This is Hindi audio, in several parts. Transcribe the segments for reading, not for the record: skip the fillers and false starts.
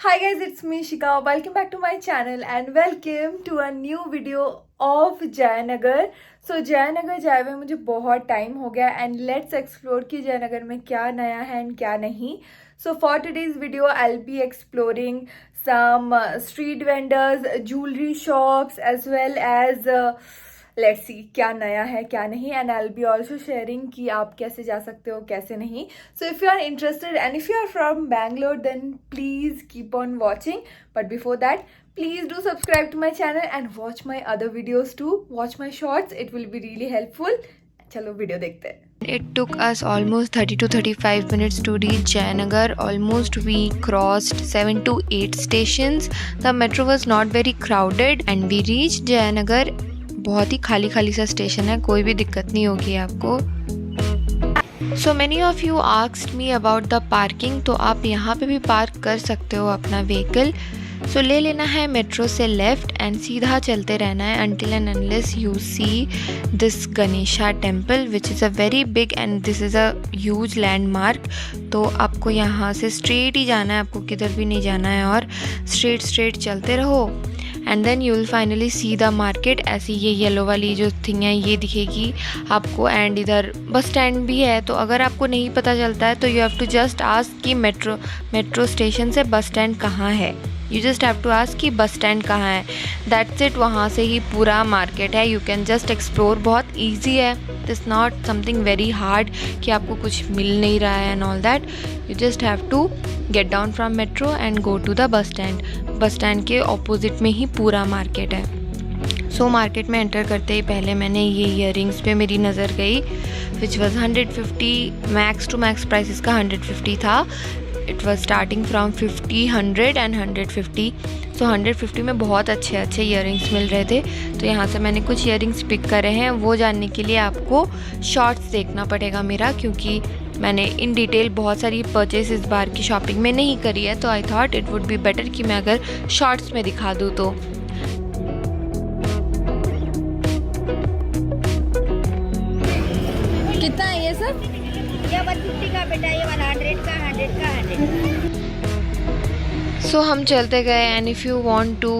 Hi guys, it's me Shika. Welcome back to my channel and welcome to a new video of Jaynagar. So Jaynagar जाए हुए मुझे बहुत टाइम हो गया and let's explore कि जयनगर में क्या नया है and क्या नहीं. So for today's video, I'll be exploring some street vendors, jewelry shops as well as let's see क्या नया है क्या नहीं and I will be also sharing कि आप कैसे जा सकते हो कैसे नहीं. So if you are interested and if you are from Bangalore then please keep on watching. But before that please do subscribe to my channel and watch my other videos too. Watch my shorts, it will be really helpful. चलो वीडियो देखते हैं. It took us almost 30 to 35 minutes to reach Jayanagar. Almost we crossed 7 to 8 stations. The metro was not very crowded and we reached Jayanagar. बहुत ही खाली खाली सा स्टेशन है, कोई भी दिक्कत नहीं होगी आपको. So many of you asked me about the parking. तो आप यहाँ पे भी पार्क कर सकते हो अपना व्हीकल. So ले लेना है मेट्रो से लेफ़्ट एंड सीधा चलते रहना है until and unless you see this Ganesha temple which is a very big and this is a huge landmark. तो आपको यहाँ से स्ट्रेट ही जाना है, आपको किधर भी नहीं जाना है और स्ट्रेट चलते रहो and then you will finally see the market. ऐसी ये येलो वाली जो थिंग है ये दिखेगी आपको एंड इधर बस स्टैंड भी है. तो अगर आपको नहीं पता चलता है तो you have to just ask कि मेट्रो स्टेशन से बस स्टैंड कहाँ है. You just have to ask कि बस स्टैंड कहाँ है. That's it. वहाँ से ही पूरा मार्केट है. You can just explore. बहुत ईजी है. It's not something very hard कि आपको कुछ मिल नहीं रहा है and all that. You just have to get down from metro and go to the bus stand. Bus stand के ऑपोजिट में ही पूरा मार्केट है. सो मार्केट में एंटर करते ही पहले मैंने ये ईयरिंग्स पे मेरी नज़र गई which was 150. Max to max price इसका 150 था. It was starting from 50, 100 and 150. So 150 में बहुत अच्छे ईयरिंग्स मिल रहे थे. तो यहाँ से मैंने कुछ ईयरिंग्स पिक करे हैं. वो जानने के लिए आपको शॉर्ट्स देखना पड़ेगा मेरा, क्योंकि मैंने इन डिटेल बहुत सारी परचेस इस बार की शॉपिंग में नहीं करी है. तो I thought it would be better कि मैं अगर शॉर्ट्स में दिखा दूँ. तो कितना है ये सब? ये 150 का बेटा, ये वाला 100 का 100. सो हम चलते गए and if you want to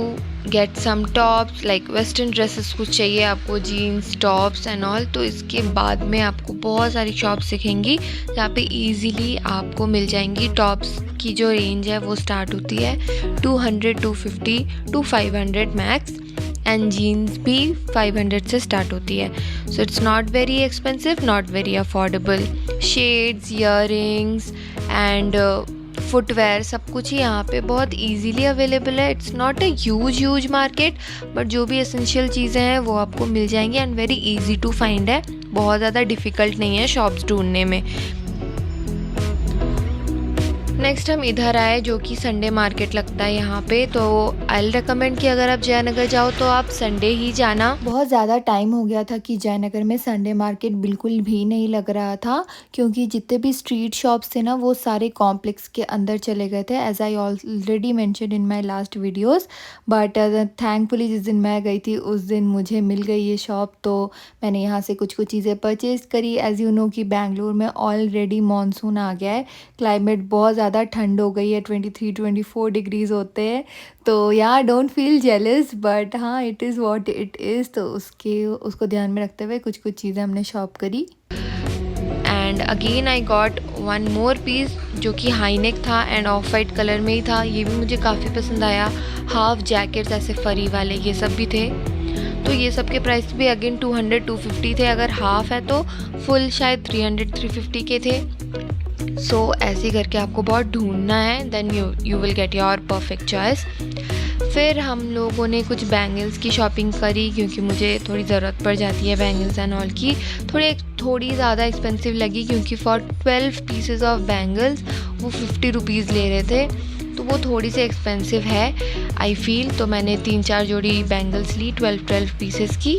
get some tops like western dresses कुछ चाहिए आपको, जीन्स टॉप्स एंड ऑल, तो इसके बाद में आपको बहुत सारी शॉप्स दिखेंगी जहाँ पे इजीली आपको मिल जाएंगी. टॉप्स की जो रेंज है वो स्टार्ट होती है 200, 250 टू 500 मैक्स एंड जीन्स भी 500 से स्टार्ट होती है. So it's not very expensive, not very affordable. Shades, earrings and footwear सब कुछ ही यहाँ पे बहुत इजीली अवेलेबल है. It's not a huge market but जो भी एसेंशियल चीज़ें हैं वो आपको मिल जाएंगी and very easy to find है. बहुत ज़्यादा डिफ़िकल्ट नहीं है शॉप्स ढूंढने में. नेक्स्ट हम इधर आए जो कि संडे मार्केट लगता है यहाँ पे. तो आई रिकमेंड कि अगर आप जयनगर जाओ तो आप संडे ही जाना. बहुत ज़्यादा टाइम हो गया था कि जयनगर में संडे मार्केट बिल्कुल भी नहीं लग रहा था, क्योंकि जितने भी स्ट्रीट शॉप्स थे ना वो सारे कॉम्प्लेक्स के अंदर चले गए थे, as I already mentioned in my last videos. But thankfully जिस दिन मैं गई थी उस दिन मुझे मिल गई ये शॉप. तो मैंने यहाँ से कुछ चीज़ें परचेज़ करी. एज़ यू नो कि बेंगलोर में ऑलरेडी मानसून आ गया है. क्लाइमेट बहुत ज़्यादा ठंड हो गई है. 23-24 डिग्रीज होते हैं. तो या डोंट फील जेलस बट हाँ, it is what it is. तो उसको ध्यान में रखते हुए कुछ चीज़ें हमने शॉप करी. And again I got one more piece जो कि हाईनेक था एंड ऑफ वाइट कलर में ही था. ये भी मुझे काफ़ी पसंद आया. हाफ जैकेट्स ऐसे फरी वाले ये सब भी थे. तो ये सब के प्राइस भी अगेन 200, 250 थे. अगर हाफ है तो फुल शायद 300, 350 के थे. सो ऐसे करके आपको बहुत ढूंढना है, then you will get your perfect choice. फिर हम लोगों ने कुछ बैंगल्स की शॉपिंग करी क्योंकि मुझे थोड़ी ज़रूरत पड़ जाती है बैंगल्स एंड ऑल की. थोड़ी ज़्यादा एक्सपेंसिव लगी क्योंकि फॉर 12 पीसेस ऑफ बैंगल्स वो 50 रुपीज़ ले रहे थे. तो वो थोड़ी सी एक्सपेंसिव है आई फील. तो मैंने 3-4 जोड़ी बैंगल्स ली 12 पीसेस की.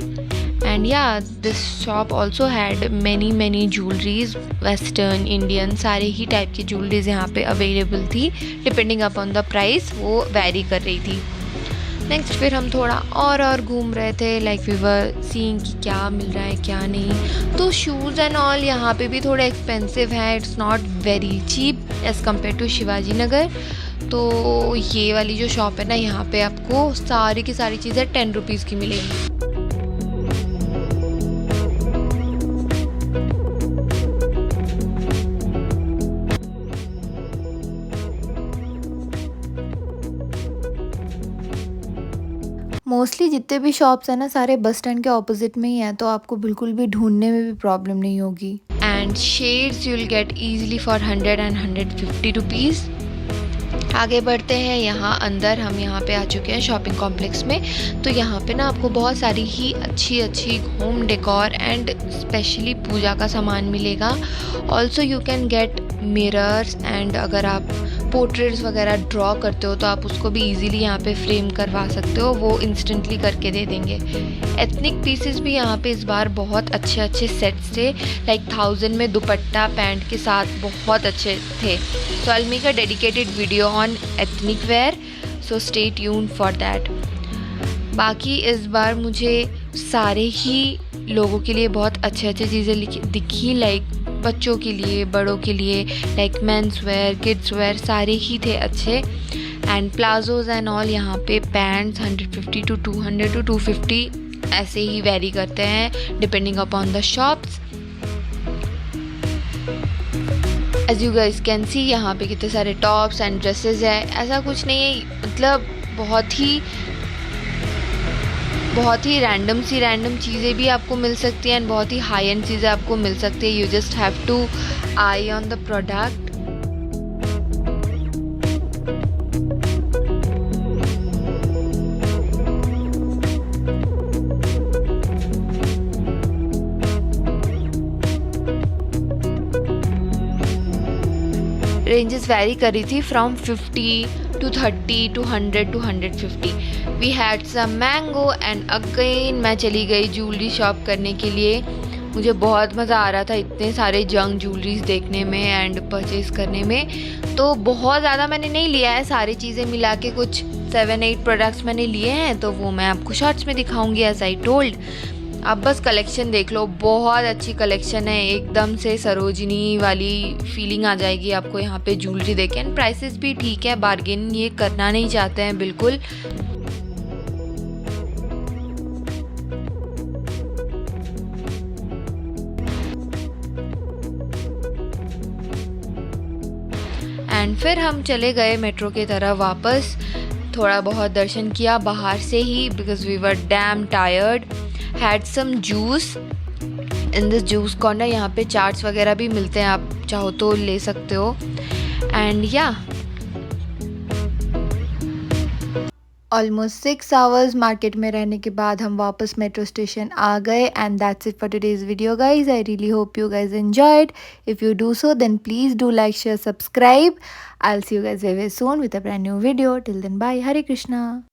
एंड या this shop also had many jewelleries, western, Indian, सारे ही टाइप की ज्वेलरीज यहाँ पे अवेलेबल थी. डिपेंडिंग अपॉन द प्राइस वो वैरी कर रही थी. नेक्स्ट फिर हम थोड़ा और घूम रहे थे, लाइक वी वर सीइंग कि क्या मिल रहा है क्या नहीं. तो शूज़ एंड ऑल यहाँ पे भी थोड़ा एक्सपेंसिव है. It's not very cheap as compare to Shivaji Nagar. तो ये वाली जो शॉप है ना, यहाँ पे आपको सारी की सारी चीज़ें 10 रुपीज़ की मिलेगी। मोस्टली जितने भी शॉप्स हैं ना, सारे बस स्टैंड के ऑपोजिट में ही हैं, तो आपको बिल्कुल भी ढूंढने में भी प्रॉब्लम नहीं होगी। And shades you will gate easily for 100 and 150 rupees. आगे बढ़ते हैं यहाँ अंदर, हम यहाँ पे आ चुके हैं शॉपिंग कॉम्प्लेक्स में। तो यहाँ पे ना आपको बहुत सारी ही अच्छी अच्छी होम डेकोर एंड स्पेशली पूजा का सामान मिलेगा। Also you can get mirrors, and अगर आप पोर्ट्रेट्स वगैरह ड्रॉ करते हो तो आप उसको भी इजीली यहाँ पे फ्रेम करवा सकते हो, वो इंस्टेंटली करके दे देंगे। एथनिक पीसेस भी यहाँ पे इस बार बहुत अच्छे अच्छे सेट्स थे, लाइक 1000 में दुपट्टा पैंट के साथ बहुत अच्छे थे। So I will make a dedicated video on ethnic wear, so stay tuned for that. बाकी इस बार मुझे सारे ही लोगों के लिए बहुत अच्छे अच्छे चीज़ें दिखी, लाइक बच्चों के लिए, बड़ों के लिए, like men's wear, kids where, सारे ही थे अच्छे। एंड प्लाजोज एंड ऑल, यहाँ पे पैंट्स 150 to 200 to 250 ऐसे ही वेरी करते हैं depending upon the shops. As you guys can see, यहाँ पे कितने सारे टॉप्स एंड ड्रेसेस है। ऐसा कुछ नहीं है, मतलब बहुत ही रैंडम चीज़ें भी आपको मिल सकती हैं एंड बहुत ही हाई एंड चीज़ें आपको मिल सकती है। You just have to eye on the product. Ranges vary कर रही थी from 50 to 30 to 100 to 150। We had some mango and again मैं चली गई ज्वेलरी शॉप करने के लिए। मुझे बहुत मज़ा आ रहा था इतने सारे जंग ज्वेलरीज देखने में एंड परचेज़ करने में। तो बहुत ज़्यादा मैंने नहीं लिया है, सारी चीज़ें मिला के कुछ 7-8 प्रोडक्ट्स मैंने लिए हैं, तो वो मैं आपको शॉर्ट्स में दिखाऊंगी एज आई टोल्ड। आप बस कलेक्शन देख लो, बहुत अच्छी कलेक्शन है, एकदम से सरोजिनी वाली फीलिंग आ जाएगी आपको यहाँ पे ज्वेलरी देखें। एंड प्राइसेस भी ठीक है, बार्गेन ये करना नहीं चाहते हैं बिल्कुल। एंड फिर हम चले गए मेट्रो की तरफ वापस। थोड़ा बहुत दर्शन किया बाहर से ही, because we were damn tired. Had some juice in this juice corner. यहाँ पे चाट्स वगैरह भी मिलते हैं, आप चाहो तो ले सकते हो। एंड या ऑलमोस्ट 6 आवर्स मार्केट में रहने के बाद हम वापस मेट्रो स्टेशन आ गए। And that's it for today's video guys. I really hope you guys enjoyed. If you do so, then please do like, share, subscribe. I'll see you guys very soon with a brand new video. Till then, bye. Hare Krishna.